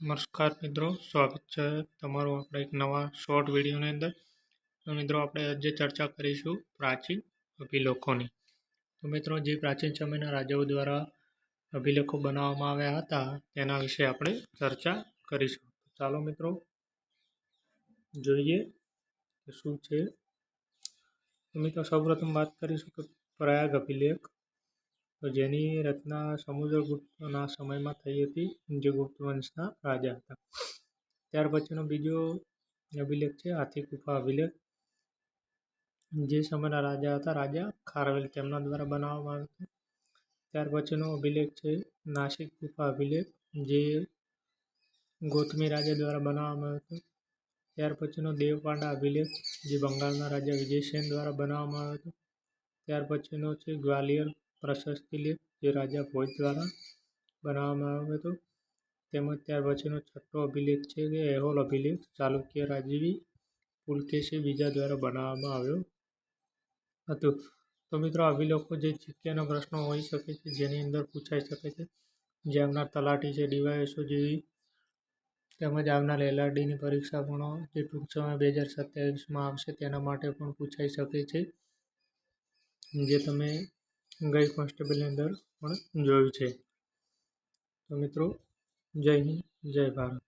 નમસ્કાર મિત્રો, સ્વાગત છે તમારું આપણે એક નવા શોર્ટ વિડીયોની અંદર. તો મિત્રો આપણે આજે ચર્ચા કરીશું પ્રાચીન અભિલેખોની. તો મિત્રો જે પ્રાચીન સમયના રાજાઓ દ્વારા અભિલેખો બનાવવામાં આવ્યા હતા તેના વિશે આપણે ચર્ચા કરીશું. ચાલો મિત્રો જોઈએ કે શું છે. તો મિત્રો સૌપ્રથમ વાત કરીશું કે પ્રયાગ અભિલેખ, તો જેની રચના સમુદ્રગુપ્તના સમયમાં થઈ હતી, જે ગુપ્ત વંશના રાજા હતા. ત્યાર પછીનો બીજો અભિલેખ છે હાથી ગુફા અભિલેખ, જે સમયના રાજા હતા રાજા ખારવેલ તેમના દ્વારા બનાવવામાં આવ્યો હતો. ત્યાર પછીનો અભિલેખ છે નાસિક ગુફા અભિલેખ, જે ગૌતમી રાજા દ્વારા બનાવવામાં આવ્યો હતો. ત્યાર પછીનો દેવપાંડા અભિલેખ, જે બંગાળના રાજા વિજયસેન દ્વારા બનાવવામાં આવ્યો હતો. ત્યાર પછીનો છે ગ્વાલિયર પ્રશસ્તિ લેખ, જે રાજા ભોજ દ્વારા બનાવવામાં આવ્યો હતો. તેમજ ત્યાર પછીનો છઠ્ઠો અભિલેખ છે કે એહોલ અભિલેખ, ચાલુક્ય રાજવી પુલકેશી બીજા દ્વારા બનાવવામાં આવ્યો હતો. તો મિત્રો અભિલેખો જે જીકેના પ્રશ્નો હોઈ શકે છે, જેની અંદર પૂછાઈ શકે છે, જે આવનાર તલાટી છે ડીવાયએસઓ જેવી, તેમજ આવનાર એલઆરડીની પરીક્ષા પણ જે ટૂંક સમય 2027માં આવશે તેના માટે પણ પૂછાઈ શકે છે, જે તમે ગઈ કોન્સ્ટેબલની અંદર પણ જોયું છે. તો મિત્રો જય હિન્દ, જય ભારત.